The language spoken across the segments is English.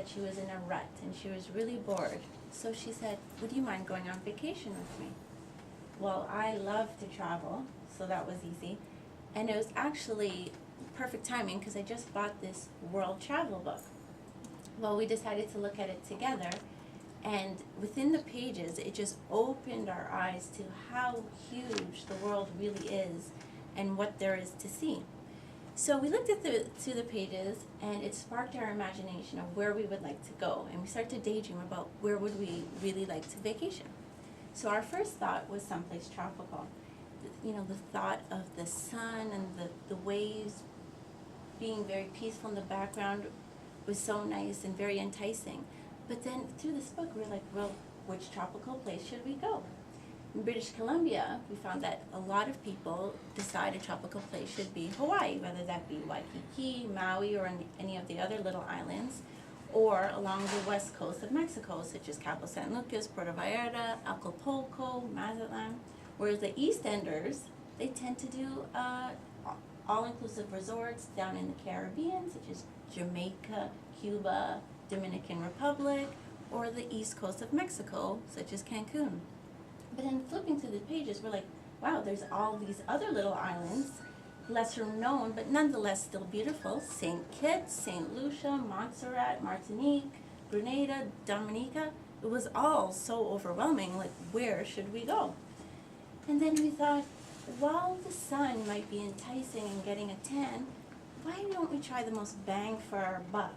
that she was in a rut and she was really bored. So she said, would you mind going on vacation with me? Well, I love to travel, so that was easy. And it was actually perfect timing because I just bought this world travel book. Well, we decided to look at it together, and within the pages, it just opened our eyes to how huge the world really is and what there is to see. So we looked at the pages, and it sparked our imagination of where we would like to go, and we started to daydream about where would we really like to vacation. So our first thought was someplace tropical. You know, the thought of the sun and the waves being very peaceful in the background was so nice and very enticing. But then through this book, we were like, well, which tropical place should we go? In British Columbia, we found that a lot of people decide a tropical place should be Hawaii, whether that be Waikiki, Maui, or any of the other little islands, or along the west coast of Mexico, such as Cabo San Lucas, Puerto Vallarta, Acapulco, Mazatlan. Whereas the East Enders, they tend to do all-inclusive resorts down in the Caribbean, such as Jamaica, Cuba, Dominican Republic, or the east coast of Mexico, such as Cancun. But then flipping through the pages, we're like, wow, there's all these other little islands, lesser known, but nonetheless still beautiful. St. Kitts, St. Lucia, Montserrat, Martinique, Grenada, Dominica. It was all so overwhelming, like, where should we go? And then we thought, while the sun might be enticing and getting a tan, why don't we try the most bang for our buck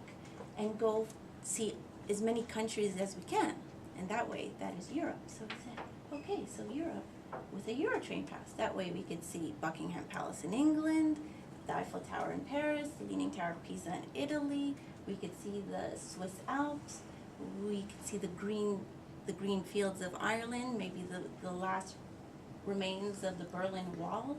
and go see as many countries as we can? And that way, that is Europe. So we said, okay, so Europe with a Eurotrain pass. That way we could see Buckingham Palace in England, the Eiffel Tower in Paris, the Leaning Tower of Pisa in Italy. We could see the Swiss Alps. We could see the green fields of Ireland, maybe the last remains of the Berlin Wall.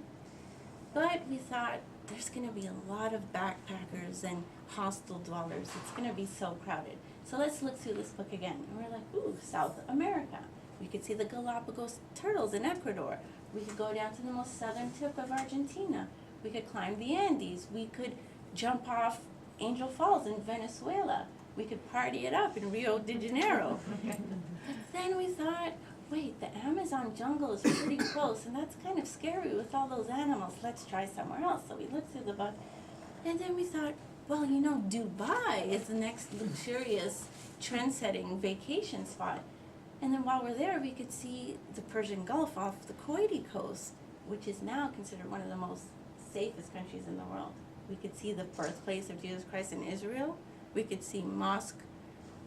But we thought, there's going to be a lot of backpackers and hostel dwellers. It's going to be so crowded. So let's look through this book again. And we're like, ooh, South America. We could see the Galapagos turtles in Ecuador. We could go down to the most southern tip of Argentina. We could climb the Andes. We could jump off Angel Falls in Venezuela. We could party it up in Rio de Janeiro. But then we thought, wait, the Amazon jungle is pretty close, and that's kind of scary with all those animals. Let's try somewhere else. So we looked through the book, and then we thought, well, you know, Dubai is the next luxurious, trend-setting vacation spot. And then while we're there, we could see the Persian Gulf off the Kuwaiti coast, which is now considered one of the most safest countries in the world. We could see the birthplace of Jesus Christ in Israel. We could see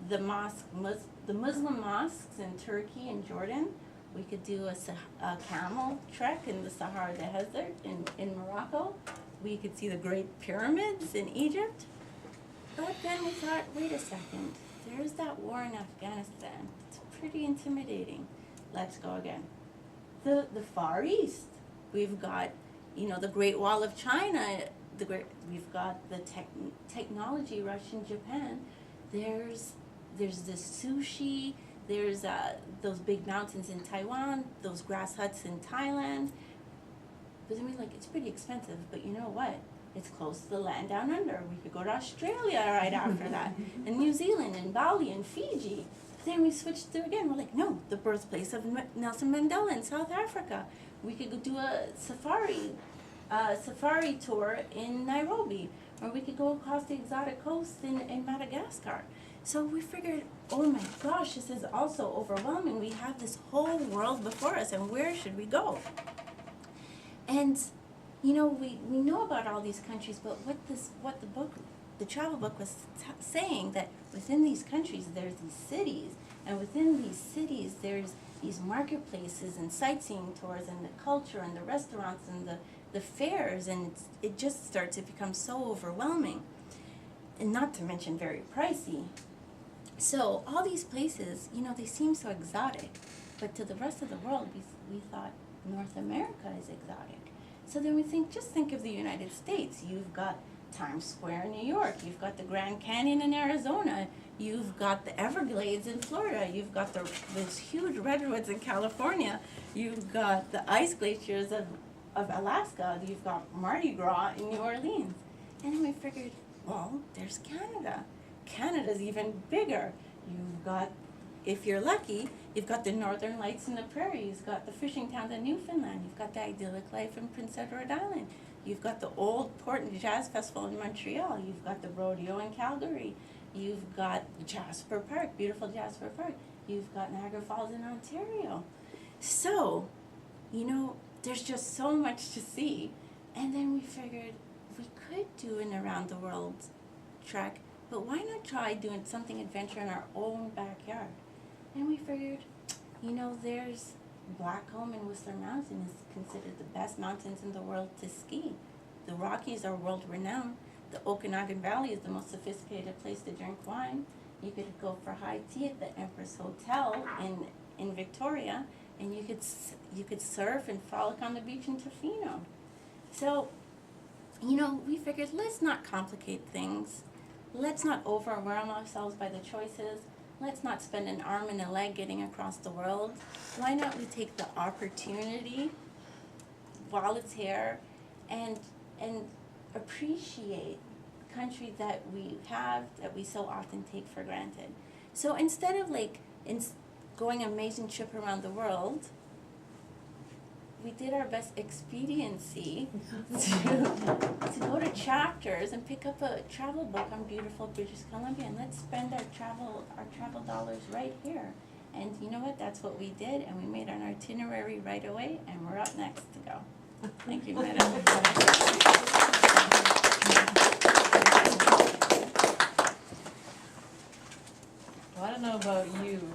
the Muslim mosques in Turkey and Jordan. We could do a camel trek in the Sahara Desert in Morocco. We could see the Great Pyramids in Egypt. But then we thought, wait a second, there's that war in Afghanistan. It's pretty intimidating. Let's go again. The Far East. We've got, you know, the Great Wall of China. We've got the technology rush in Japan. There's the sushi. There's those big mountains in Taiwan. Those grass huts in Thailand. But then we're like, it's pretty expensive. But you know what? It's close to the land down under. We could go to Australia right after that, and New Zealand, and Bali, and Fiji. Then we switched through again. We're like, no, the birthplace of Nelson Mandela in South Africa. We could go do a safari tour in Nairobi, or we could go across the exotic coast in Madagascar. So we figured, oh my gosh, this is also overwhelming. We have this whole world before us, and where should we go? And you know, we know about all these countries, but what the travel book was saying, that within these countries there's these cities, and within these cities there's these marketplaces and sightseeing tours and the culture and the restaurants and the fairs, and it just starts to become so overwhelming, and not to mention very pricey. So all these places, you know, they seem so exotic, but to the rest of the world, we thought North America is exotic. So then we just think of the United States. You've got Times Square in New York. You've got the Grand Canyon in Arizona. You've got the Everglades in Florida. You've got those huge redwoods in California. You've got the ice glaciers of Alaska. You've got Mardi Gras in New Orleans. And then we figured, well, there's Canada. Canada's even bigger. You've got, if you're lucky, you've got the Northern Lights in the prairies, you've got the fishing towns in Newfoundland, you've got the idyllic life in Prince Edward Island, you've got the old Port and Jazz Festival in Montreal, you've got the rodeo in Calgary, you've got Jasper Park, beautiful Jasper Park, you've got Niagara Falls in Ontario. So, you know, there's just so much to see. And then we figured we could do an around the world trek, but why not try doing something adventure in our own backyard? And we figured, you know, there's Blackcomb and Whistler Mountain is considered the best mountains in the world to ski. The Rockies are world renowned. The Okanagan Valley is the most sophisticated place to drink wine. You could go for high tea at the Empress Hotel in Victoria, and you could surf and frolic on the beach in Tofino. So, you know, we figured, let's not complicate things. Let's not overwhelm ourselves by the choices. Let's not spend an arm and a leg getting across the world. Why not we take the opportunity while it's here and appreciate the country that we have, that we so often take for granted. So instead of going an amazing trip around the world, we did our best expediency to go to Chapters and pick up a travel book on beautiful British Columbia, and let's spend our travel dollars right here. And you know what? That's what we did, and we made an itinerary right away, and we're up next to go. Thank you, madam. Well, I don't know about you,